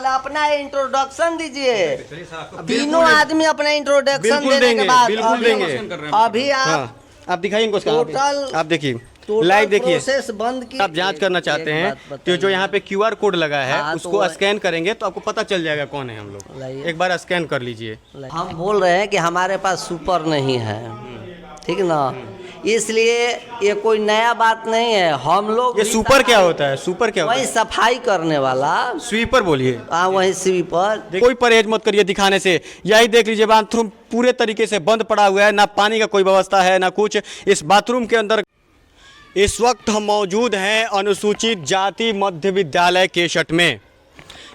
पहले अपना इंट्रोडक्शन दीजिए। तीनों आदमी अपना इंट्रोडक्शन देने के बाद बिल्कुल देंगे। अभी आप दिखाइए इनको टोटल आप देखिए लाइव देखिए प्रोसेस बंद की। आप जांच करना चाहते हैं तो जो यहाँ पे क्यूआर कोड लगा है उसको स्कैन करेंगे तो आपको पता चल जाएगा कौन है हम लोग। एक बार स्कैन कर लीजिए। हम बोल रहे हैं कि हमारे पास सुपर नहीं है, ठीक ना, इसलिए ये कोई नया बात नहीं है। हम लोग ये सुपर क्या होता है? सुपर क्या होता वही है? सफाई करने वाला स्वीपर बोलिए। हाँ, वही स्वीपर। कोई परहेज मत करिए दिखाने से। यही देख लीजिए बाथरूम पूरे तरीके से बंद पड़ा हुआ है, ना पानी का कोई व्यवस्था है ना कुछ। इस बाथरूम के अंदर इस वक्त हम मौजूद हैं अनुसूचित जाति मध्य विद्यालय केशट में।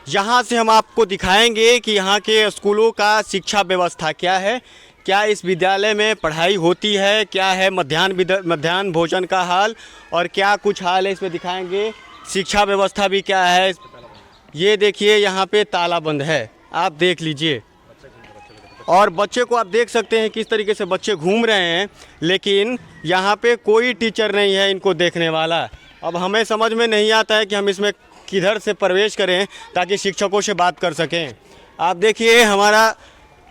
यहाँ से हम आपको दिखाएंगे कि यहाँ के स्कूलों का शिक्षा व्यवस्था क्या है, क्या इस विद्यालय में पढ़ाई होती है, क्या है मध्याह्न भोजन का हाल और क्या कुछ हाल है इसमें दिखाएंगे। शिक्षा व्यवस्था भी क्या है ये देखिए, यहाँ पे ताला बंद है, आप देख लीजिए। और बच्चे को आप देख सकते हैं किस तरीके से बच्चे घूम रहे हैं, लेकिन यहाँ पे कोई टीचर नहीं है इनको देखने वाला। अब हमें समझ में नहीं आता है कि हम इसमें किधर से प्रवेश करें ताकि शिक्षकों से बात कर सकें। आप देखिए हमारा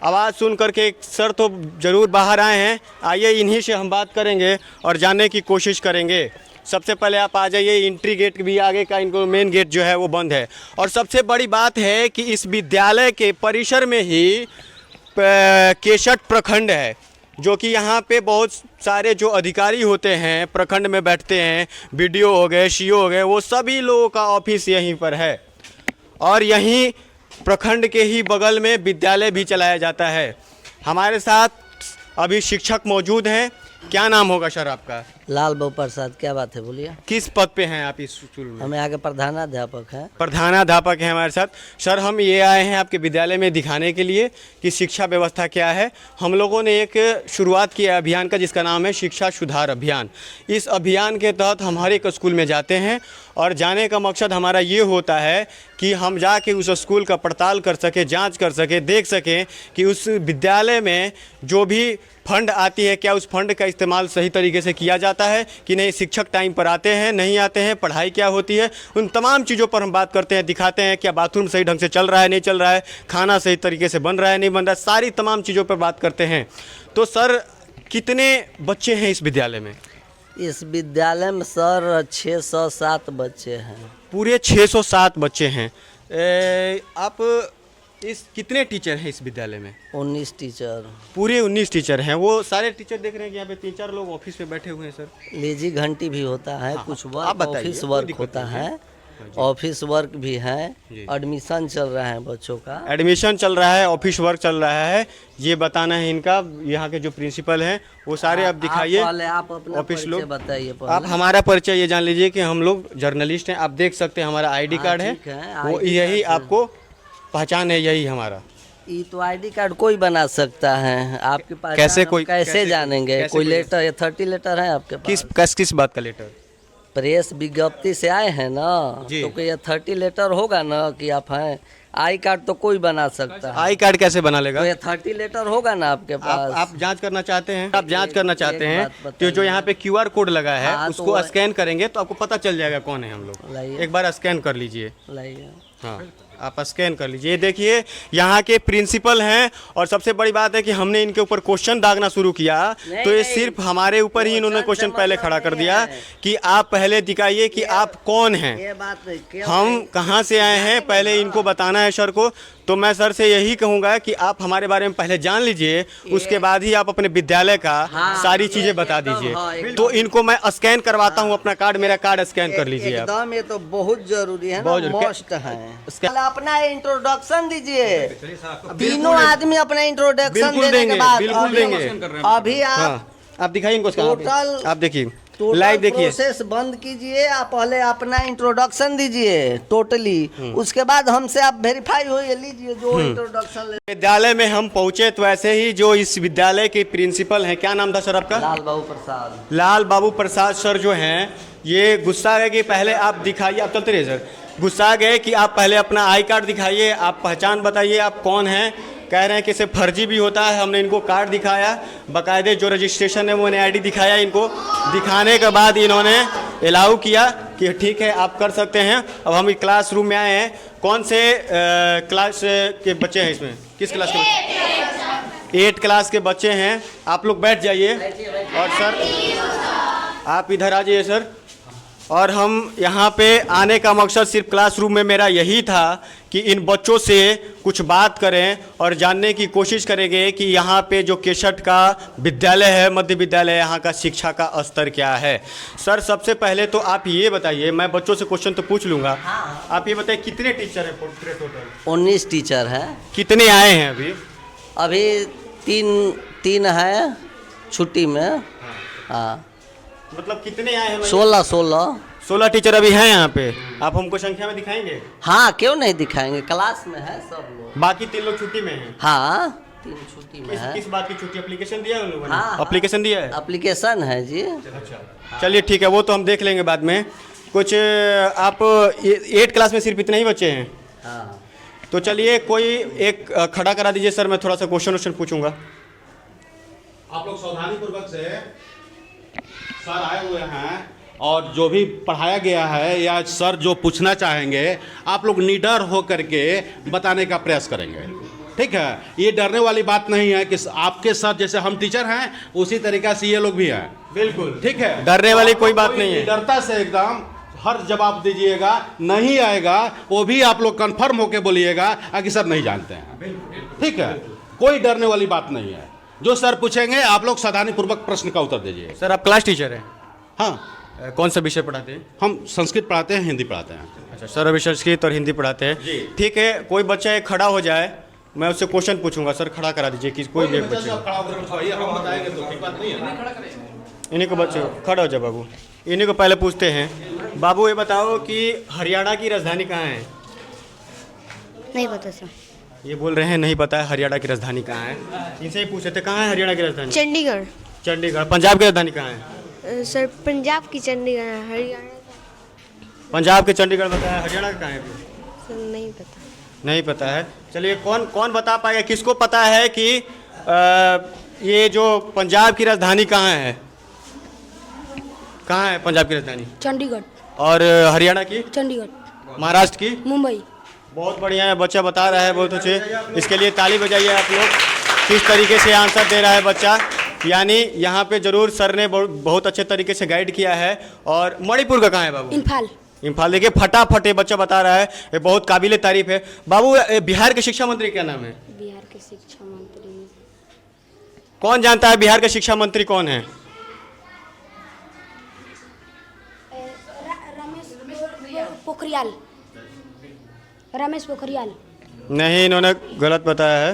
आवाज़ सुन करके एक सर तो ज़रूर बाहर आए हैं, आइए इन्हीं से हम बात करेंगे और जानने की कोशिश करेंगे। सबसे पहले आप आ जाइए। एंट्री गेट भी आगे का इनको मेन गेट जो है वो बंद है। और सबसे बड़ी बात है कि इस विद्यालय के परिसर में ही केशट प्रखंड है, जो कि यहाँ पे बहुत सारे जो अधिकारी होते हैं प्रखंड में बैठते हैं, बीडीओ हो गए, सीओ हो गए, वो सभी लोगों का ऑफिस यहीं पर है। और यहीं प्रखंड के ही बगल में विद्यालय भी चलाया जाता है। हमारे साथ अभी शिक्षक मौजूद हैं। क्या नाम होगा सर आपका? लाल बाबू प्रसाद। क्या बात है, बोलिए। किस पद पे हैं आप इस स्कूल में? हमें आगे प्रधानाध्यापक हैं। प्रधानाध्यापक हैं हमारे साथ। सर हम ये आए हैं आपके विद्यालय में दिखाने के लिए कि शिक्षा व्यवस्था क्या है। हम लोगों ने एक शुरुआत किया अभियान का जिसका नाम है शिक्षा सुधार अभियान। इस अभियान के तहत हम हर एक स्कूल में जाते हैं और जाने का मकसद हमारा ये होता है कि हम जाके उस स्कूल का पड़ताल कर सकें, जाँच कर सकें, देख सकें कि उस विद्यालय में जो भी फंड आती है क्या उस फंड का इस्तेमाल सही तरीके से किया जाता है कि नहीं, शिक्षक टाइम पर आते हैं नहीं आते हैं, पढ़ाई क्या होती है, उन तमाम चीज़ों पर हम बात करते हैं, दिखाते हैं क्या बाथरूम सही ढंग से चल रहा है नहीं चल रहा है, खाना सही तरीके से बन रहा है नहीं बन रहा है, सारी तमाम चीज़ों पर बात करते हैं। तो सर कितने बच्चे हैं इस विद्यालय में? इस विद्यालय में सर 607 बच्चे हैं। पूरे 607 बच्चे हैं। आप इस कितने टीचर हैं इस विद्यालय में? 19 टीचर। पूरे 19 टीचर हैं। वो सारे टीचर देख रहे हैं कि यहाँ पे 3-4 लोग ऑफिस में बैठे हुए हैं सर। लेजी घंटी भी होता है। हाँ, कुछ आप वर्क बताइए, ऑफिस कोई वर्क दिक्कत होता नहीं है। है। ऑफिस वर्क भी है। एडमिशन चल रहा है बच्चों का। एडमिशन चल रहा है, ऑफिस वर्क चल रहा है, ये बताना है इनका। यहाँ के जो प्रिंसिपल हैं वो सारे अब दिखाइए। आप अपना ऑफिस लोग बताइए। आप हमारा परिचय ये जान लीजिए कि हम लोग जर्नलिस्ट हैं। आप देख सकते हैं हमारा आईडी कार्ड है, वो यही आपको पहचान है, यही हमारा। ये तो आईडी कार्ड कोई बना सकता है, आपके पास कैसे जानेंगे? कोई लेटर अथॉरिटी लेटर है आपके पास? किस बात का लेटर? प्रेस विज्ञप्ति से आए हैं ना, तो कोई अथॉरिटी लेटर होगा ना कि आप हैं। आई कार्ड तो कोई बना सकता है। आई कार्ड कैसे बना लेगा? कोई अथॉरिटी लेटर होगा ना आपके पास। आप जांच करना चाहते हैं? आप जांच करना चाहते हैं तो जो यहाँ पे क्यूआर कोड लगा है उसको स्कैन करेंगे तो आपको पता चल जाएगा कौन है हम लोग। एक बार स्कैन कर लीजिए। हाँ, आप स्कैन कर लीजिए। देखिए यहाँ के प्रिंसिपल हैं और सबसे बड़ी बात है कि हमने इनके ऊपर क्वेश्चन दागना शुरू किया तो ये सिर्फ हमारे ऊपर ही इन्होंने क्वेश्चन पहले खड़ा कर दिया कि आप पहले दिखाइए कि आप कौन हैं, हम कहाँ से आए हैं, पहले इनको बताना है सर को। तो मैं सर से यही कहूँगा कि आप हमारे बारे में पहले जान लीजिए, उसके बाद ही आप अपने विद्यालय का सारी चीज़ें बता दीजिए। तो इनको मैं स्कैन करवाता हूँ अपना कार्ड, मेरा कार्ड स्कैन कर लीजिए आप। एकदम, ये तो बहुत जरूरी है, बहुत मस्ट है। अपना इंट्रोडक्शन दीजिए। तीनों आदमी अपना इंट्रोडक्शन देने के बाद बिल्कुल देंगे। अभी आप दिखाइए इनको टोटल। आप देखिए लाइव देखिए। प्रोसेस बंद कीजिए, आप पहले अपना इंट्रोडक्शन दीजिए टोटली, उसके बाद हमसे आप वेरीफाई हो लीजिए जो इंट्रोडक्शन। विद्यालय में हम पहुंचे तो ऐसे ही जो इस विद्यालय के प्रिंसिपल हैं, क्या नाम था सर आपका? लाल बाबू प्रसाद। लाल बाबू प्रसाद सर जो हैं ये गुस्सा गए कि पहले आप दिखाइए, आप चलते रहिए सर, गुस्सा गए कि आप पहले अपना आई कार्ड दिखाइए, आप पहचान बताइए आप कौन हैं। कह रहे हैं कि इसे फर्जी भी होता है। हमने इनको कार्ड दिखाया, बाकायदे जो रजिस्ट्रेशन है वो मैंने आईडी दिखाया, इनको दिखाने के बाद इन्होंने अलाउ किया कि ठीक है आप कर सकते हैं। अब हम क्लासरूम में आए हैं। कौन से क्लास के बच्चे हैं इसमें? किस क्लास के बच्चे? 8 क्लास के बच्चे हैं। आप लोग बैठ जाइए। और सर आप इधर आ जाइए सर। और हम यहाँ पे आने का मकसद सिर्फ क्लासरूम में मेरा यही था कि इन बच्चों से कुछ बात करें और जानने की कोशिश करेंगे कि यहाँ पे जो केसठ का विद्यालय है, मध्य विद्यालय, यहाँ का शिक्षा का स्तर क्या है। सर सबसे पहले तो आप ये बताइए, मैं बच्चों से क्वेश्चन तो पूछ लूँगा, आप ये बताइए कितने टीचर हैं पूरे टोटल? 19 टीचर हैं। कितने आए हैं अभी? अभी तीन है छुट्टी में। हाँ, मतलब कितने आए हैं? 16 टीचर अभी हैं यहाँ पे। आप हमको संख्या में दिखाएंगे? हाँ, क्यों नहीं दिखाएंगे, क्लास में है सब लोग। बाकी 3 लोग छुट्टी में हैं? हाँ, 3 छुट्टी में है। किस बात की छुट्टी? एप्लीकेशन दिया है उन लोगों ने? हाँ, एप्लीकेशन दिया है? एप्लीकेशन है जी। अच्छा चलिए ठीक है, वो तो हम देख लेंगे बाद में। कुछ आप 8 क्लास में सिर्फ इतने ही बच्चे हैं? हाँ, तो चलिए कोई एक खड़ा करा दीजिए सर, मैं थोड़ा सा क्वेश्चन पूछूंगा। आप लोग सावधानी पूर्वक से, सर आए हुए हैं और जो भी पढ़ाया गया है या सर जो पूछना चाहेंगे आप लोग निडर हो करके बताने का प्रयास करेंगे, ठीक है? ये डरने वाली बात नहीं है कि आपके सर जैसे हम टीचर हैं उसी तरीका से ये लोग भी हैं, बिल्कुल ठीक है। डरने वाली कोई बात नहीं है। डरता से एकदम हर जवाब दीजिएगा, नहीं आएगा वो भी आप लोग कंफर्म होके बोलिएगा कि सर नहीं जानते हैं, ठीक है? कोई डरने वाली बात नहीं है। जो सर पूछेंगे आप लोग सावधानी पूर्वक प्रश्न का उत्तर दीजिए। सर आप क्लास टीचर हैं? हाँ। कौन सा विषय पढ़ाते हैं? हम संस्कृत पढ़ाते हैं, हिंदी पढ़ाते हैं। अच्छा सर अभी संस्कृत और हिंदी पढ़ाते हैं, ठीक है। कोई बच्चा एक खड़ा हो जाए, मैं उससे क्वेश्चन पूछूंगा। सर खड़ा करा दीजिए कि कोई भी एक बच्चे, हम बताएंगे तो ठीक बात नहीं है। इन्हीं को बच्चे खड़ा हो जाए बाबू, इन्हीं को पहले पूछते हैं। बाबू ये बताओ कि हरियाणा की राजधानी कहाँ है? नहीं पता सर। ये बोल रहे हैं नहीं पता है हरियाणा की राजधानी कहाँ है। इनसे ही पूछे थे कहाँ है हरियाणा की राजधानी? चंडीगढ़। चंडीगढ़। पंजाब की राजधानी कहाँ है? सर पंजाब की चंडीगढ़ है। हरियाणा पंजाब के चंडीगढ़ बताया, हरियाणा का कहाँ है? सर नहीं पता। नहीं पता है। चलिए कौन बता पाएगा, किसको पता है कि ये जो पंजाब की राजधानी कहाँ है? कहाँ है पंजाब की राजधानी? चंडीगढ़। और हरियाणा की? चंडीगढ़। महाराष्ट्र की? मुंबई। बहुत बढ़िया है, बच्चा बता रहा है बहुत अच्छे। इसके लिए ताली बजाइए आप लोग। किस तरीके से आंसर दे रहा है बच्चा, यानी यहाँ पे जरूर सर ने बहुत अच्छे तरीके से गाइड किया है। और मणिपुर का कहाँ है बाबू? इम्फाल। देखिए फटाफट ये बच्चा बता रहा है, ये बहुत काबिले तारीफ है। बाबू बिहार के शिक्षा मंत्री क्या नाम है? बिहार के शिक्षा मंत्री कौन जानता है बिहार के शिक्षा मंत्री कौन है? रमेश पोखरियाल। नहीं, इन्होंने गलत बताया है।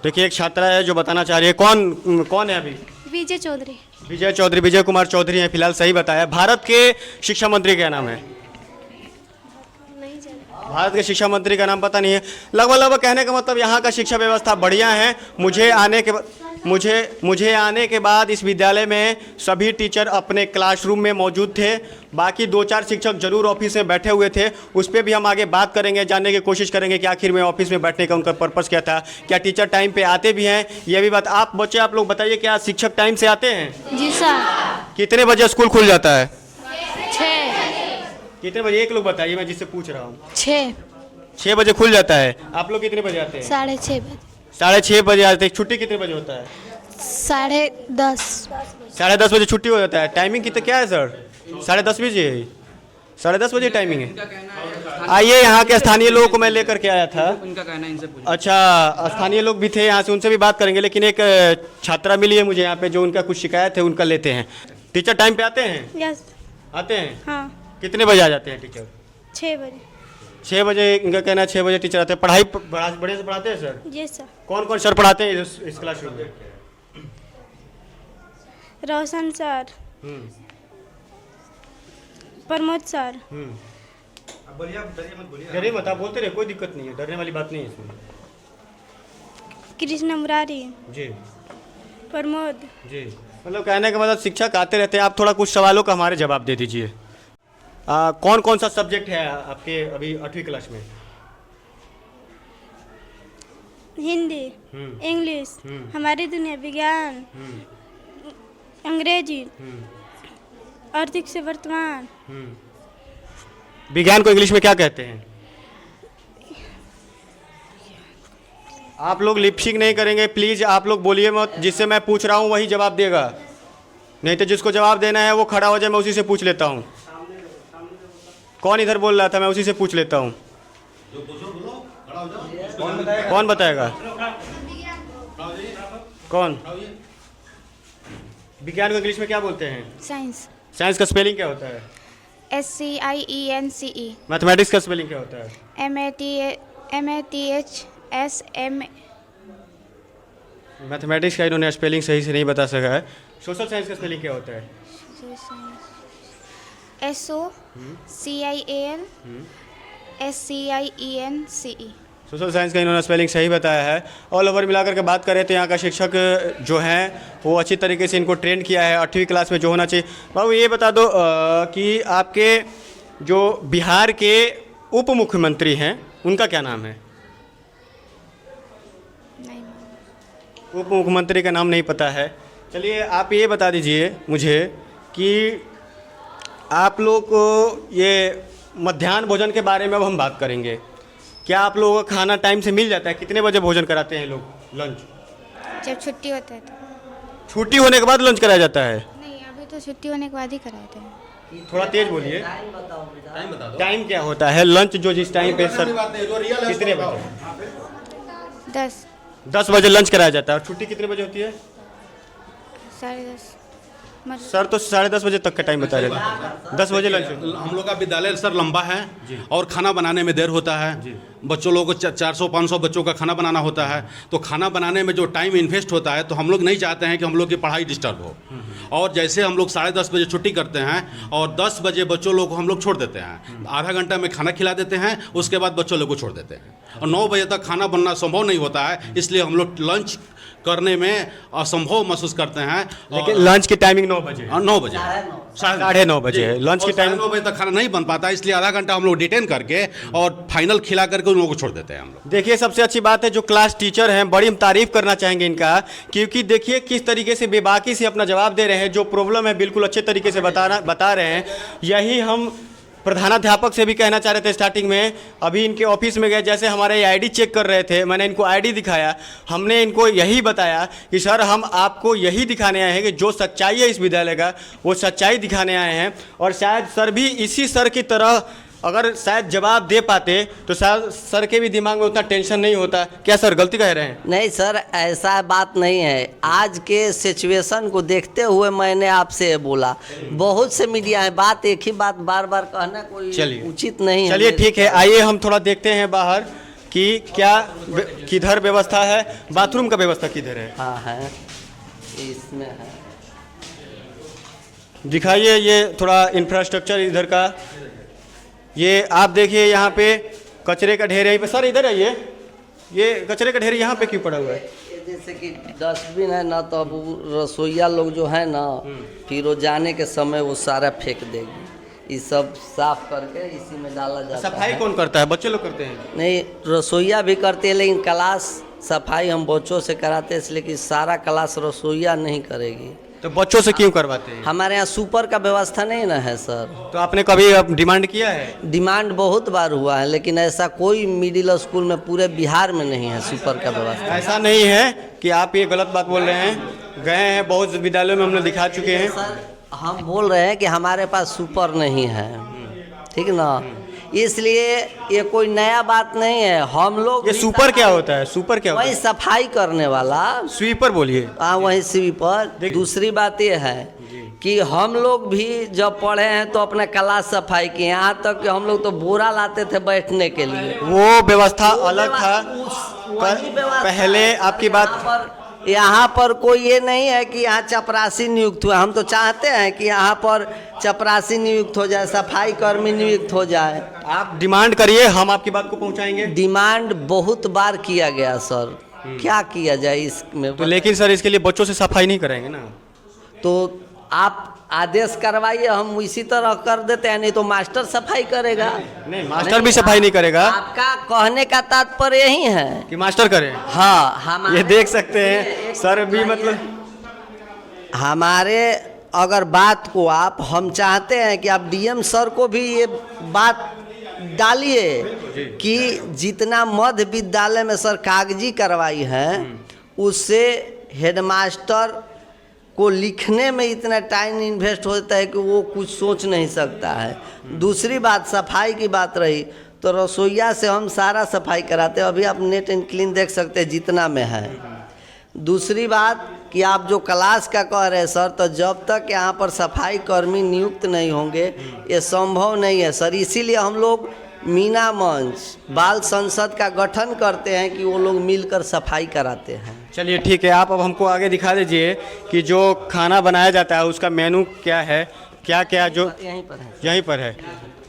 देखिए एक छात्रा है जो बताना चाह रही है। कौन है अभी? विजय चौधरी। विजय चौधरी, विजय कुमार चौधरी हैं फिलहाल, सही बताया। भारत के शिक्षा मंत्री क्या नाम है? नहीं जानता। भारत के शिक्षा मंत्री का नाम पता नहीं है। लगभग कहने का मतलब यहाँ का शिक्षा व्यवस्था बढ़िया है। मुझे आने के बाद इस विद्यालय में सभी टीचर अपने क्लासरूम में मौजूद थे। बाकी 2-4 शिक्षक जरूर ऑफिस में बैठे हुए थे, उस पर भी हम आगे बात करेंगे, जानने की कोशिश करेंगे कि आखिर में ऑफिस में बैठने का उनका पर्पस क्या था, क्या टीचर टाइम पे आते भी हैं, ये भी बात। आप बच्चे आप लोग बताइए, क्या शिक्षक टाइम से आते हैं? जी सर। कितने बजे स्कूल खुल जाता है? 6। कितने बजे? एक लोग बताइए, मैं जिससे पूछ रहा हूँ। 6 बजे खुल जाता है। आप लोग कितने बजे आते हैं? 6:30 बजे। 6:30 बजे आते हैं। छुट्टी कितने बजे होता है? 10:30। 10:30 बजे छुट्टी हो जाता है। टाइमिंग कितना क्या है सर? 10:30 बजे? 10:30 बजे टाइमिंग है। आइए, यहाँ के स्थानीय लोगों को मैं लेकर के आया था। उनका कहना है, इनसे पूछो। अच्छा, स्थानीय लोग भी थे यहाँ से, उनसे भी बात करेंगे। लेकिन एक छात्रा मिली है मुझे यहाँ पे जो उनका कुछ शिकायत है, उनका लेते हैं। टीचर टाइम पे आते हैं? यस। आते हैं। हाँ। कितने बजे आ जाते हैं टीचर? 6 बजे। 6 बजे इनका कहना है। 6 बजे टीचर आते हैं। पढ़ाई बढ़िया से पढ़ाते हैं सर? जी सर। कौन सर पढ़ाते हैं इस क्लासरूम में? रोशन सर, प्रमोद सर। डरिए मत, आप बोलते रहे, कोई दिक्कत नहीं है, डरने वाली बात नहीं है इसमें। कृष्ण मुरारी जी। प्रमोद जी। मतलब कहने का मतलब शिक्षक आते रहते हैं। आप थोड़ा कुछ सवालों का हमारे जवाब दे दीजिए। कौन सा सब्जेक्ट है आपके अभी 8वीं क्लास में? हिंदी, इंग्लिश, हमारी दुनिया, विज्ञान, अंग्रेजी, आर्थिक से वर्तमान। विज्ञान को इंग्लिश में क्या कहते हैं? आप लोग लिपसिंग नहीं करेंगे प्लीज़, आप लोग बोलिए मत, जिससे मैं पूछ रहा हूँ वही जवाब देगा, नहीं तो जिसको जवाब देना है वो खड़ा हो जाए, मैं उसी से पूछ लेता हूँ। कौन इधर बोल रहा था, मैं उसी से पूछ लेता हूँ। कौन बताएगा? कौन? विज्ञान को इंग्लिश में क्या बोलते हैं? साइंस। साइंस का स्पेलिंग क्या होता है? SCIENCE। मैथमेटिक्स का स्पेलिंग क्या होता है? MATHSM। मैथमेटिक्स का इन्होंने स्पेलिंग सही से नहीं बता सका है। सोशल साइंस का स्पेलिंग क्या होता है? SOCIAL SCIENCE। सोशल साइंस का इन्होंने स्पेलिंग सही बताया है। ऑल ओवर मिलाकर के बात करें तो यहाँ का शिक्षक जो हैं वो अच्छी तरीके से इनको ट्रेन किया है 8वीं क्लास में जो होना चाहिए। बाबू ये बता दो कि आपके जो बिहार के उप मुख्यमंत्री हैं उनका क्या नाम है? उप मुख्यमंत्री का नाम नहीं पता है। चलिए आप ये बता दीजिए मुझे कि आप लोग को ये मध्याह्न भोजन के बारे में अब हम बात करेंगे। क्या आप लोगों का खाना टाइम से मिल जाता है? कितने बजे भोजन कराते हैं लोग लंच? जब छुट्टी होता है तो। छुट्टी होने के बाद लंच कराया जाता है? नहीं, अभी तो छुट्टी होने के बाद ही कराते हैं। थोड़ा तेज बोलिए। टाइम बता दो। टाइम क्या होता है लंच जो जिस टाइम पे सर कितने बजे? 10 बजे लंच कराया जाता है। और छुट्टी कितने बजे होती है? 10:30। सर तो 10:30 बजे तक का टाइम बता रहे थे। 10 बजे लंच। हम लोग का विद्यालय सर लंबा है और खाना बनाने में देर होता है। बच्चों लोगों को 400-500 बच्चों का खाना बनाना होता है, तो खाना बनाने में जो टाइम इन्वेस्ट होता है तो हम लोग नहीं चाहते हैं कि हम लोग की पढ़ाई डिस्टर्ब हो। और जैसे हम लोग 10:30 बजे छुट्टी करते हैं और 10 बजे बच्चों लोग को हम लोग छोड़ देते हैं, आधा घंटा में खाना खिला देते हैं, उसके बाद बच्चों लोग को छोड़ देते हैं। और 9 बजे तक खाना बनना संभव नहीं होता है, इसलिए हम लोग लंच करने में असंभव महसूस करते हैं। लेकिन लंच की टाइमिंग 9 बजे। 9 बजे 9:30 बजे है लंच की टाइमिंग। 9 बजे तक खाना नहीं बन पाता, इसलिए आधा घंटा हम लोग डिटेन करके और फाइनल खिला करके उन लोगों को छोड़ देते हैं हम लोग। देखिए सबसे अच्छी बात है जो क्लास टीचर हैं, बड़ी हम तारीफ करना चाहेंगे इनका, क्योंकि देखिए किस तरीके से बेबाकी से अपना जवाब दे रहे हैं। जो प्रॉब्लम है बिल्कुल अच्छे तरीके से बता रहे हैं। यही हम प्रधानाध्यापक से भी कहना चाह रहे थे स्टार्टिंग में। अभी इनके ऑफिस में गए, जैसे हमारे आईडी चेक कर रहे थे, मैंने इनको आईडी दिखाया, हमने इनको यही बताया कि सर हम आपको यही दिखाने आए हैं कि जो सच्चाई है इस विद्यालय का वो सच्चाई दिखाने आए हैं। और शायद सर भी इसी सर की तरह अगर शायद जवाब दे पाते तो शायद सर के भी दिमाग में उतना टेंशन नहीं होता। क्या सर गलती कह रहे हैं? नहीं सर, ऐसा बात नहीं है। आज के सिचुएशन को देखते हुए मैंने आपसे बोला। बहुत से मीडिया है, बात एक ही बात बार बार कहना कोई उचित नहीं है। चलिए ठीक है, आइए हम थोड़ा देखते हैं बाहर कि क्या किधर व्यवस्था है। बाथरूम का व्यवस्था किधर है? हाँ है, इसमें है। दिखाइए ये थोड़ा इंफ्रास्ट्रक्चर इधर का। ये आप देखिए यहाँ पे कचरे का ढेर है। सर इधर आइए, ये कचरे का ढेर यहाँ पे क्यों पड़ा हुआ है? जैसे कि डस्टबिन है ना, तो अब रसोईया लोग जो है ना फिर वो जाने के समय वो सारा फेंक देगी। ये सब साफ करके इसी में डाला जाता है। सफाई कौन करता है? बच्चे लोग करते हैं? नहीं, रसोईया भी करते हैं, लेकिन क्लास सफाई हम बच्चों से कराते हैं, इसलिए कि सारा क्लास रसोईया नहीं करेगी। तो बच्चों से क्यों करवाते हैं? हमारे यहाँ सुपर का व्यवस्था नहीं ना है सर। तो आपने कभी डिमांड किया है? डिमांड बहुत बार हुआ है, लेकिन ऐसा कोई मिडिल स्कूल में पूरे बिहार में नहीं है सुपर का व्यवस्था। ऐसा नहीं है कि आप ये गलत बात बोल रहे हैं। गए हैं बहुत विद्यालयों में, हमने दिखा चुके हैं। सर हम बोल रहे हैं कि हमारे पास सुपर नहीं है, ठीक ना, इसलिए ये कोई नया बात नहीं है। हम लोग ये सुपर क्या होता है? सुपर क्या होता वही है? सफाई करने वाला स्वीपर बोलिए। हाँ, वही स्वीपर। दूसरी बात ये है कि हम लोग भी जब पढ़े हैं तो अपना क्लास सफाई किए, यहाँ तक कि हम लोग तो बोरा लाते थे बैठने के लिए। वो व्यवस्था अलग था। वही व्यवस्था पहले आपकी बात यहाँ पर कोई ये नहीं है कि यहाँ चपरासी नियुक्त हुआ। हम तो चाहते हैं कि यहाँ पर चपरासी नियुक्त हो जाए, सफाई कर्मी नियुक्त हो जाए। आप डिमांड करिए, हम आपकी बात को पहुंचाएंगे। डिमांड बहुत बार किया गया सर, क्या किया जाए इसमें? तो लेकिन सर इसके लिए बच्चों से सफाई नहीं कराएंगे ना? तो आप आदेश करवाइए, हम इसी तरह कर देते हैं, नहीं तो मास्टर सफाई करेगा। नहीं, मास्टर भी सफाई नहीं करेगा। आपका कहने का तात्पर्य यही है कि मास्टर करे। हाँ, हम ये देख सकते हैं सर भी, मतलब हमारे अगर बात को हम चाहते हैं कि आप डीएम सर को भी ये बात डालिए कि जितना मध्य विद्यालय में सर कागजी कार्रवाई है उससे हेडमास्टर को लिखने में इतना टाइम इन्वेस्ट होता है कि वो कुछ सोच नहीं सकता है। दूसरी बात सफाई की बात रही तो रसोईया से हम सारा सफाई कराते हैं, अभी आप नेट एंड क्लीन देख सकते हैं जितना में है। दूसरी बात कि आप जो क्लास का कह रहे हैं सर, तो जब तक यहाँ पर सफाई कर्मी नियुक्त नहीं होंगे ये संभव नहीं है सर। इसीलिए हम लोग मीना मंच बाल संसद का गठन करते हैं कि वो लोग मिलकर सफाई कराते हैं। चलिए ठीक है, आप अब हमको आगे दिखा दीजिए कि जो खाना बनाया जाता है उसका मेनू क्या है, क्या क्या जो यहीं पर है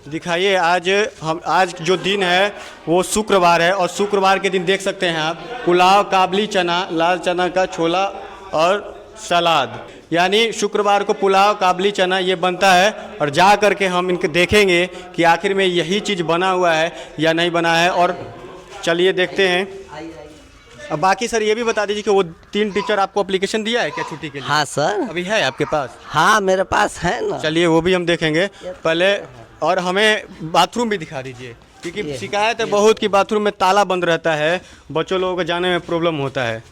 दिखाइए। आज जो दिन है वो शुक्रवार है और शुक्रवार के दिन देख सकते हैं आप पुलाव, काबली चना, लाल चना का छोला और सलाद, यानी शुक्रवार को पुलाव, काबली चना ये बनता है। और जा करके हम इनके देखेंगे कि आखिर में यही चीज़ बना हुआ है या नहीं बना है। और चलिए देखते हैं। अब बाकी सर ये भी बता दीजिए कि वो 3 टीचर आपको एप्लीकेशन दिया है क्या छुट्टी के लिए? हाँ सर, अभी है आपके पास? हाँ मेरे पास है ना। चलिए वो भी हम देखेंगे पहले। और हमें बाथरूम भी दिखा दीजिए, क्योंकि शिकायत है बहुत कि बाथरूम में ताला बंद रहता है, बच्चों लोगों को जाने में प्रॉब्लम होता है।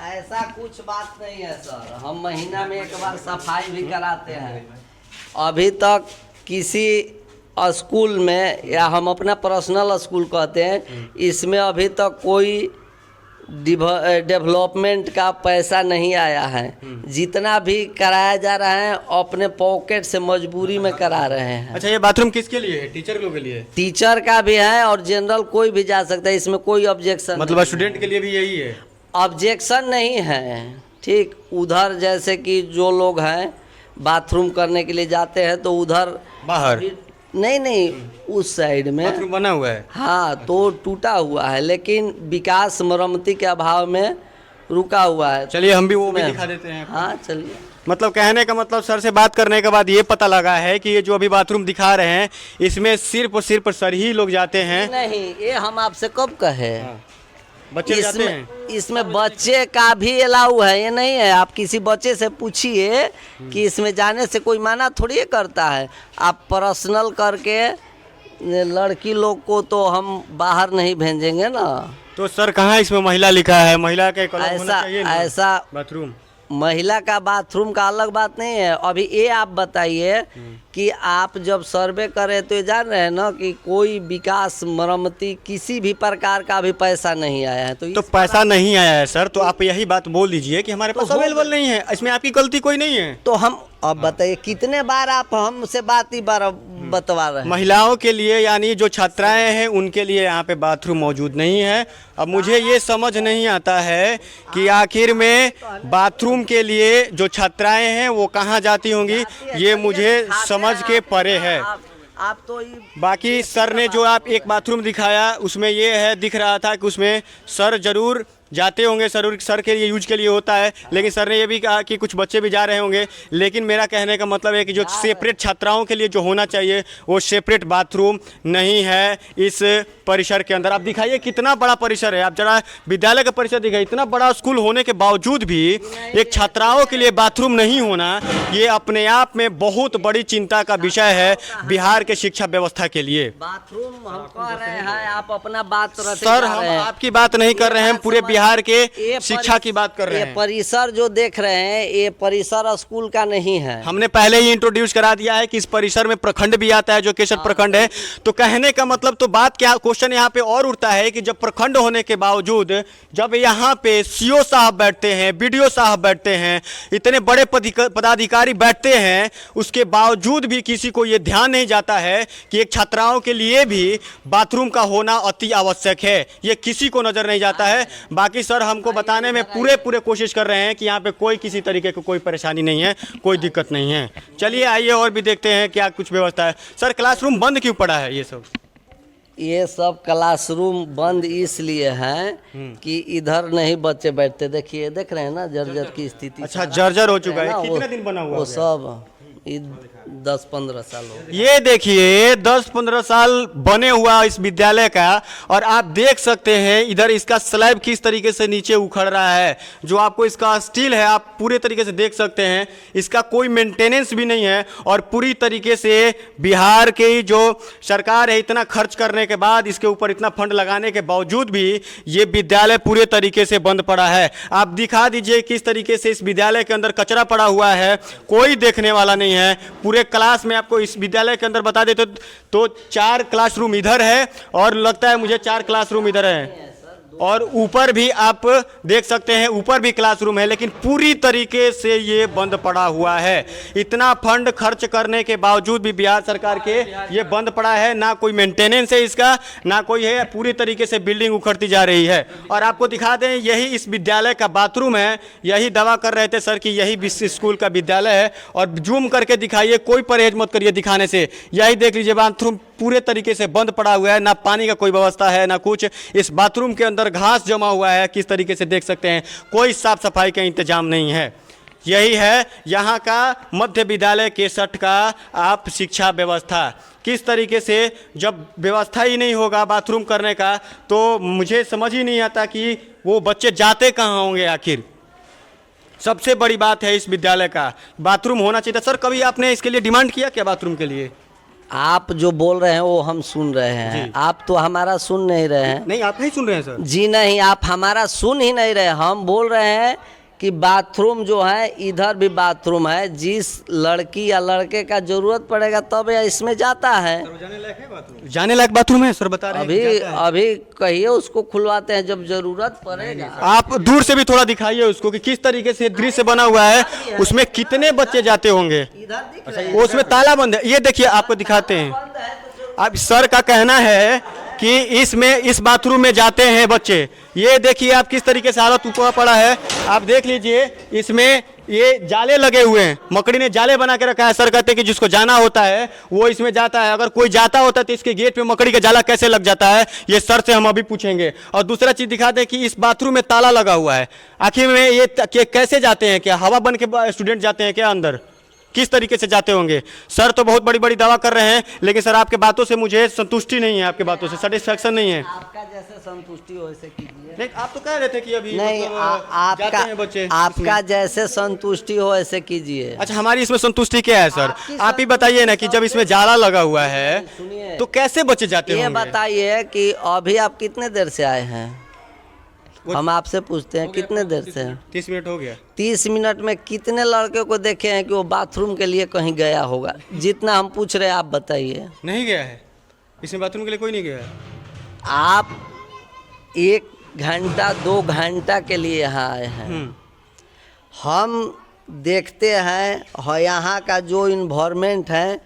ऐसा कुछ बात नहीं है सर, हम महीना में एक बार सफाई भी कराते हैं। अभी तक किसी स्कूल में, या हम अपना पर्सनल स्कूल कहते हैं, इसमें अभी तक कोई डेवलपमेंट का पैसा नहीं आया है। जितना भी कराया जा रहा है अपने पॉकेट से मजबूरी में करा रहे हैं। अच्छा, ये बाथरूम किसके लिए है? टीचर लोगों के लिए? टीचर का भी है और जनरल कोई भी जा सकता है, इसमें कोई ऑब्जेक्शन मतलब स्टूडेंट के लिए भी यही है? ऑब्जेक्शन नहीं है। ठीक, उधर जैसे कि जो लोग हैं बाथरूम करने के लिए जाते हैं तो उधर बाहर नहीं उस साइड में बाथरूम बना हुआ है। हाँ, तो टूटा हुआ है लेकिन विकास मरम्मती के अभाव में रुका हुआ है। चलिए हम भी वो भी दिखा देते हैं। हाँ चलिए। मतलब कहने का मतलब सर से बात करने के बाद ये पता लगा है कि ये जो अभी बाथरूम दिखा रहे हैं इसमें सिर्फ और सिर्फ सर ही लोग जाते हैं। नहीं, ये हम आपसे कब कहे? बच्चे जाते हैं। इसमें बच्चे का भी अलाउ है, ये नहीं है। आप किसी बच्चे से पूछिए कि इसमें जाने से कोई माना थोड़ी करता है। आप पर्सनल करके लड़की लोग को तो हम बाहर नहीं भेजेंगे ना। तो सर कहाँ इसमें महिला लिखा है? महिला के कॉलम होना चाहिए ना? ऐसा बाथरूम, महिला का बाथरूम का अलग बात नहीं है। अभी ये आप बताइए कि आप जब सर्वे करें तो ये जान रहे हैं ना कि कोई विकास मरम्मती किसी भी प्रकार का भी पैसा नहीं आया है। तो पैसा नहीं आया है सर, तो आप यही बात बोल दीजिए कि हमारे पास अवेलेबल नहीं है। इसमें आपकी गलती कोई नहीं है। तो हम अब बताइए कितने बार आप हमसे बात ही बार बतवा रहे हैं। महिलाओं के लिए यानी जो छात्राएं हैं उनके लिए यहाँ पे बाथरूम मौजूद नहीं है। अब मुझे ये समझ नहीं आता है कि आखिर में बाथरूम के लिए जो छात्राएं हैं वो कहाँ जाती होंगी, ये मुझे समझ के परे है। आप तो बाकी सर ने जो आप एक बाथरूम दिखाया उसमें ये है, दिख रहा था कि उसमें सर जरूर जाते होंगे, सर के लिए यूज के लिए होता है। लेकिन सर ने ये भी कहा कि कुछ बच्चे भी जा रहे होंगे। लेकिन मेरा कहने का मतलब है कि जो सेपरेट छात्राओं के लिए जो होना चाहिए वो सेपरेट बाथरूम नहीं है इस परिसर के अंदर। आप दिखाइए कितना बड़ा परिसर है, आप जरा विद्यालय का परिसर दिखाइए। इतना बड़ा स्कूल होने के बावजूद भी एक छात्राओं के लिए बाथरूम नहीं होना, ये अपने आप में बहुत बड़ी चिंता का विषय है बिहार के शिक्षा व्यवस्था के लिए। बाथरूम हम कह रहे हैं, आप अपना बात सर, हम आपकी बात नहीं कर रहे हैं, पूरे बिहार के शिक्षा की बात कर रहे हैं। ये परिसर जो देख रहे हैं ये परिसर स्कूल का नहीं है। हमने पहले ही इंट्रोड्यूस करा दिया है कि इस परिसर में प्रखंड भी आता है जो केसर प्रखंड है। तो कहने का मतलब तो बात क्या, क्वेश्चन यहाँ पे और उठता है कि जब प्रखंड होने के बावजूद जब यहाँ पे सीओ साहब बैठते हैं, बीडीओ साहब बैठते हैं, इतने बड़े पदाधिकारी बैठते हैं, उसके बावजूद भी किसी को ये ध्यान नहीं जाता है कि एक छात्राओं के लिए भी बाथरूम का होना अति आवश्यक है। ये किसी को नजर नहीं जाता है। बाकी सर हमको बताने में पूरे कोशिश कर रहे हैं कि यहाँ पे कोई किसी तरीके की कोई परेशानी नहीं है, कोई दिक्कत नहीं है। चलिए आइए और भी देखते हैं क्या कुछ व्यवस्था है। सर क्लासरूम बंद क्यों पड़ा है? ये सब क्लासरूम बंद इसलिए हैं कि इधर नहीं बच्चे बैठते। देखिए, देख रहे हैं ना जर्जर की स्थिति। अच्छा, जर्जर हो चुका है। कितने दिन बना हुआ? वो सब 10-15 साल हो गए। ये देखिए 10-15 साल बने हुआ इस विद्यालय का, और आप देख सकते हैं इधर इसका स्लैब किस तरीके से नीचे उखड़ रहा है। जो आपको इसका स्टील है आप पूरे तरीके से देख सकते हैं, इसका कोई मेंटेनेंस भी नहीं है। और पूरी तरीके से बिहार की जो सरकार है इतना खर्च करने के बाद, इसके ऊपर इतना फंड लगाने के बावजूद भी ये विद्यालय पूरे तरीके से बंद पड़ा है। आप दिखा दीजिए किस तरीके से इस विद्यालय के अंदर कचरा पड़ा हुआ है, कोई देखने वाला नहीं है। पूरे क्लास में आपको इस विद्यालय के अंदर बता देते तो 4 क्लासरूम इधर है, और लगता है मुझे 4 क्लासरूम इधर है, और ऊपर भी आप देख सकते हैं ऊपर भी क्लासरूम है, लेकिन पूरी तरीके से ये बंद पड़ा हुआ है। इतना फंड खर्च करने के बावजूद भी बिहार सरकार के ये बंद पड़ा है, ना कोई मेंटेनेंस है इसका, ना कोई है। पूरी तरीके से बिल्डिंग उखड़ती जा रही है। और आपको दिखा दें यही इस विद्यालय का बाथरूम है। यही दावा कर रहे थे सर कि यही स्कूल का विद्यालय है, और जूम करके दिखाइए, कोई परहेज मत करिए दिखाने से। यही देख लीजिए बाथरूम पूरे तरीके से बंद पड़ा हुआ है, ना पानी का कोई व्यवस्था है ना कुछ। इस बाथरूम के अंदर घास जमा हुआ है, किस तरीके से देख सकते हैं, कोई साफ सफाई का इंतजाम नहीं है। यही है यहाँ का मध्य विद्यालय केसठ का आप शिक्षा व्यवस्था। किस तरीके से जब व्यवस्था ही नहीं होगा बाथरूम करने का, तो मुझे समझ ही नहीं आता कि वो बच्चे जाते कहाँ होंगे आखिर। सबसे बड़ी बात है इस विद्यालय का बाथरूम होना चाहिए। सर कभी आपने इसके लिए डिमांड किया क्या बाथरूम के लिए? आप जो बोल रहे हैं वो हम सुन रहे हैं, आप तो हमारा सुन नहीं रहे हैं। नहीं, आप नहीं सुन रहे हैं सर? जी नहीं, आप हमारा सुन ही नहीं रहे। हम बोल रहे हैं कि बाथरूम जो है, इधर भी बाथरूम है, जिस लड़की या लड़के का जरूरत पड़ेगा तब यह इसमें जाता है। जाने लायक बाथरूम है सर, बता रहे हैं? अभी कहिए उसको खुलवाते हैं जब जरूरत पड़ेगा। आप दूर से भी थोड़ा दिखाइए उसको कि किस तरीके से दृश्य बना हुआ है, उसमें कितने बच्चे जाते होंगे। वो उसमें ताला बंद है, ये देखिए आपको दिखाते हैं। अब सर का कहना है कि इस बाथरूम में जाते हैं बच्चे। ये देखिए आप किस तरीके से हालत ऊपर पड़ा है, आप देख लीजिए। इसमें ये जाले लगे हुए हैं, मकड़ी ने जाले बना के रखा है। सर कहते हैं कि जिसको जाना होता है वो इसमें जाता है। अगर कोई जाता होता है तो इसके गेट पे मकड़ी का जाला कैसे लग जाता है, ये सर से हम अभी पूछेंगे। और दूसरा चीज दिखा दें कि इस बाथरूम में ताला लगा हुआ है। आखिर में ये कैसे जाते हैं? क्या हवा बन के स्टूडेंट जाते हैं क्या अंदर? किस तरीके से जाते होंगे? सर तो बहुत बड़ी बड़ी दावा कर रहे हैं, लेकिन सर आपके बातों से मुझे संतुष्टि नहीं है, आपके बातों से सेटिस्फैक्शन नहीं है। आपका जैसे संतुष्टि हो वैसे कीजिए। नहीं, आप तो कह रहे थे कि अभी नहीं, जाते हैं बच्चे। आपका जैसे संतुष्टि हो ऐसे कीजिए। अच्छा, हमारी इसमें संतुष्टि क्या है सर? आप ही बताइए ना कि जब इसमें जाला लगा हुआ है तो कैसे बच्चे जाते होंगे? ये बताइए कि अभी आप कितने देर से आए हैं? हम आपसे पूछते हैं कितने देर से? 30 मिनट हो गया। 30 मिनट में कितने लड़के को देखे हैं कि वो बाथरूम के लिए कहीं गया होगा? जितना हम पूछ रहे हैं आप बताइए। नहीं गया है, इसमें बाथरूम के लिए कोई नहीं गया है। आप 1 घंटा 2 घंटा के लिए यहाँ आए हैं। हम देखते हैं यहाँ का जो इन्वायरमेंट है,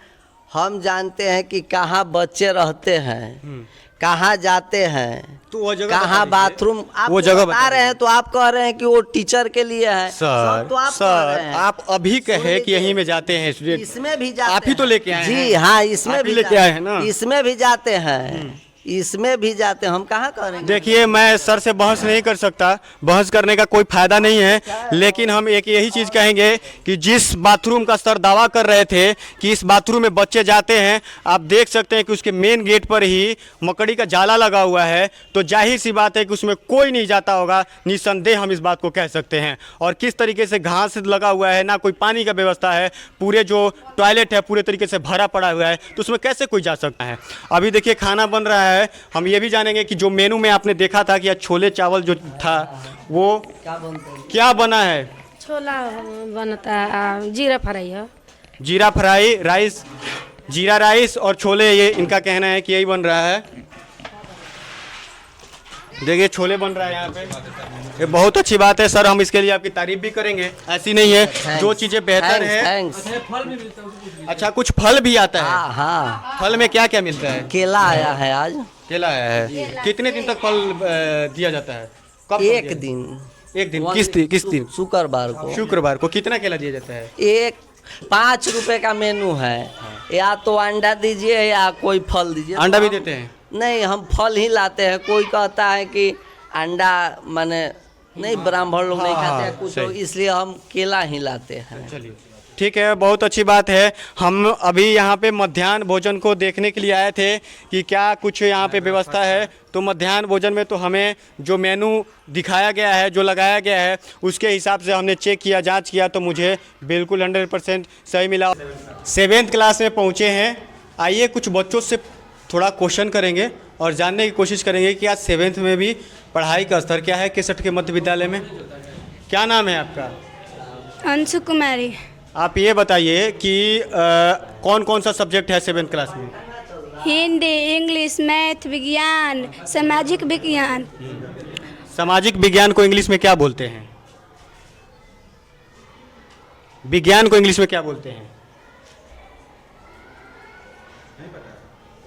हम जानते हैं कि कहाँ बच्चे रहते हैं, कहाँ जाते हैं, तो वो जगह कहाँ बाथरूम। आप वो जगह बता रहे हैं तो आप कह रहे हैं कि वो टीचर के लिए है। सर, तो आप कह रहे हैं। आप अभी कहे कि यहीं में जाते हैं स्टूडेंट, इसमें भी जाते आप ही तो लेके आए हैं। जी हाँ, इसमें भी लेके आए हैं ना, इसमें भी जाते हैं, इसमें भी जाते हैं। हम कहाँ करेंगे? देखिए मैं सर से बहस नहीं कर सकता, बहस करने का कोई फायदा नहीं है, लेकिन हम एक यही चीज़ कहेंगे कि जिस बाथरूम का सर दावा कर रहे थे कि इस बाथरूम में बच्चे जाते हैं, आप देख सकते हैं कि उसके मेन गेट पर ही मकड़ी का जाला लगा हुआ है। तो जाहिर सी बात है कि उसमें कोई नहीं जाता होगा, निस्संदेह हम इस बात को कह सकते हैं। और किस तरीके से घास लगा हुआ है, ना कोई पानी का व्यवस्था है, पूरे जो टॉयलेट है पूरे तरीके से भरा पड़ा हुआ है, तो उसमें कैसे कोई जा सकता है? अभी देखिए खाना बन रहा है। हम ये भी जानेंगे कि जो मेनू में आपने देखा था कि छोले चावल जो था वो क्या बना है? छोला बनता है, जीरा फ्राई है। जीरा फ्राई राइस, जीरा राइस और छोले, ये इनका कहना है कि यही बन रहा है। देखिए छोले बन रहा है यहाँ पे, ये बहुत अच्छी बात है सर, हम इसके लिए आपकी तारीफ भी करेंगे। ऐसी नहीं है, जो चीजें बेहतर है। अच्छा, कुछ फल भी आता है? हाँ, फल में क्या क्या मिलता है? केला आया है आज। केला आया है। कितने दिन तक फल दिया जाता है? कब? एक दिन। किस दिन? शुक्रवार को। शुक्रवार को। कितना केला दिया जाता है? 5 रुपए का मेनू है। या तो अंडा दीजिए या कोई फल दीजिए। अंडा भी देते हैं? नहीं, हम फल ही लाते हैं। कोई कहता है कि अंडा माने नहीं, ब्राह्मण लोग नहीं खाते हैं कुछ, इसलिए हम केला ही लाते हैं। चलिए ठीक है, बहुत अच्छी बात है। हम अभी यहाँ पे मध्याह्न भोजन को देखने के लिए आए थे कि क्या कुछ यहाँ पे व्यवस्था है। तो मध्याह्न भोजन में तो हमें जो मेनू दिखाया गया है, जो लगाया गया है, उसके हिसाब से हमने चेक किया, जांच किया, तो मुझे बिल्कुल 100% सही मिला। 7th क्लास में पहुँचे हैं। आइए कुछ बच्चों से थोड़ा क्वेश्चन करेंगे और जानने की कोशिश करेंगे कि आज 7th में भी पढ़ाई का स्तर क्या है केसट के मध्य विद्यालय में। क्या नाम है आपका? अंशु कुमारी। आप ये बताइए कि कौन कौन सा सब्जेक्ट है 7th क्लास में? हिंदी, इंग्लिश, मैथ, विज्ञान, सामाजिक विज्ञान। सामाजिक विज्ञान को इंग्लिश में क्या बोलते हैं? विज्ञान को इंग्लिश में क्या बोलते हैं?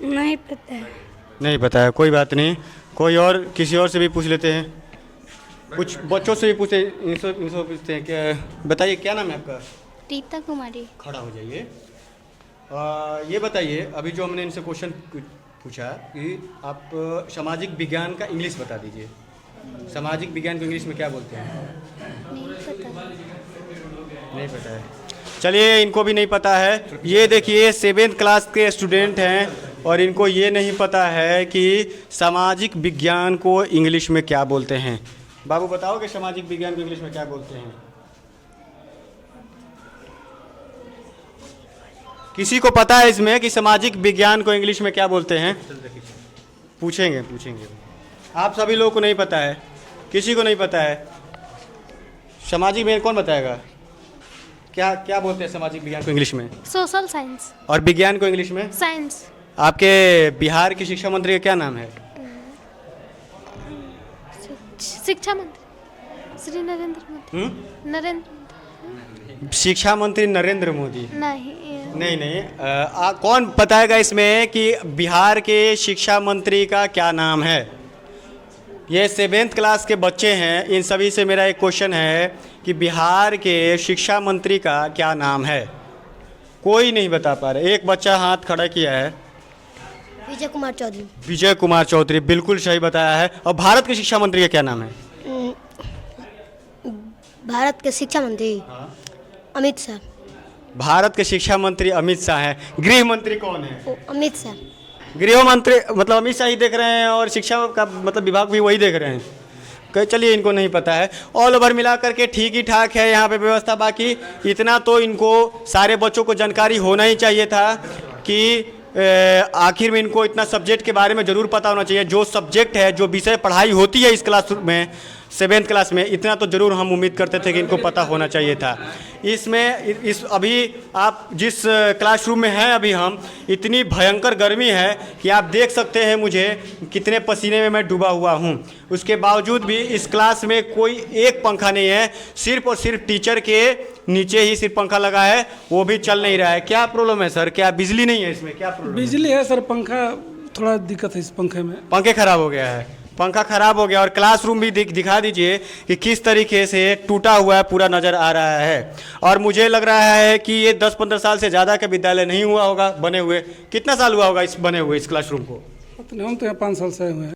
नहीं पता है। नहीं पता है, कोई बात नहीं। कोई और, किसी और से भी पूछ लेते हैं, कुछ बच्चों से भी पूछते, इनसे पूछते हैं। क्या बताइए, क्या नाम है आपका? रीता कुमारी। खड़ा हो जाइए। ये बताइए, अभी जो हमने इनसे क्वेश्चन पूछा कि आप सामाजिक विज्ञान का इंग्लिश बता दीजिए। सामाजिक विज्ञान को इंग्लिश में क्या बोलते हैं? नहीं पता। नहीं पता है। चलिए, इनको भी नहीं पता है। ये देखिए 7th क्लास के स्टूडेंट हैं और इनको ये नहीं पता है कि सामाजिक विज्ञान को इंग्लिश में क्या बोलते हैं। बाबू बताओ कि सामाजिक विज्ञान को इंग्लिश में क्या बोलते हैं? किसी को पता है इसमें कि सामाजिक विज्ञान को इंग्लिश में क्या बोलते हैं? पूछेंगे। आप सभी लोगों को नहीं पता है, किसी को नहीं पता है। सामाजिक विज्ञान कौन बताएगा? क्या क्या बोलते हैं सामाजिक विज्ञान को इंग्लिश में? Social science. और विज्ञान को इंग्लिश में? साइंस। आपके बिहार के शिक्षा मंत्री का क्या नाम है? शिक्षा मंत्री श्री नरेंद्र मोदी। नरेंद्र शिक्षा मंत्री नरेंद्र मोदी? नहीं। कौन बताएगा इसमें कि बिहार के शिक्षा मंत्री का क्या नाम है? ये 7th क्लास के बच्चे हैं, इन सभी से मेरा एक क्वेश्चन है कि बिहार के शिक्षा मंत्री का क्या नाम है? कोई नहीं बता पा रहे। एक बच्चा हाथ खड़ा किया है। विजय कुमार चौधरी। विजय कुमार चौधरी, बिल्कुल सही बताया है। और भारत के शिक्षा मंत्री का क्या नाम है? भारत के शिक्षा मंत्री अमित शाह। भारत के शिक्षा मंत्री अमित शाह हैं। गृह मंत्री कौन है? अमित शाह। गृह मंत्री मतलब अमित शाह ही देख रहे हैं और शिक्षा का मतलब विभाग भी वही देख रहे हैं। चलिए, इनको नहीं पता है। ऑल ओवर मिला करके ठीक ही ठाक है यहाँ पे व्यवस्था। बाकी इतना तो इनको सारे बच्चों को जानकारी होना ही चाहिए था कि आखिर में इनको इतना सब्जेक्ट के बारे में ज़रूर पता होना चाहिए। जो सब्जेक्ट है, जो विषय पढ़ाई होती है इस क्लास में, 7th क्लास में, इतना तो ज़रूर हम उम्मीद करते थे कि इनको पता होना चाहिए था। इसमें अभी आप जिस क्लासरूम में हैं अभी हम, इतनी भयंकर गर्मी है कि आप देख सकते हैं मुझे कितने पसीने में मैं डूबा हुआ हूँ। उसके बावजूद भी इस क्लास में कोई एक पंखा नहीं है, सिर्फ और सिर्फ टीचर के नीचे ही सिर्फ पंखा लगा है, वो भी चल नहीं रहा है। क्या प्रॉब्लम है सर? क्या बिजली नहीं है इसमें? क्या प्रॉब्लम? बिजली है सर, पंखा थोड़ा दिक्कत है इस पंखे में। पंखे खराब हो गया है, पंखा खराब हो गया। और क्लासरूम भी दिखा दीजिए कि किस तरीके से टूटा हुआ है, पूरा नज़र आ रहा है। और मुझे लग रहा है कि ये 10-15 साल से ज़्यादा का विद्यालय नहीं हुआ होगा बने हुए। कितना साल हुआ होगा इस बने हुए इस क्लासरूम को? हम तो यहाँ 5 साल से आए हुए हैं।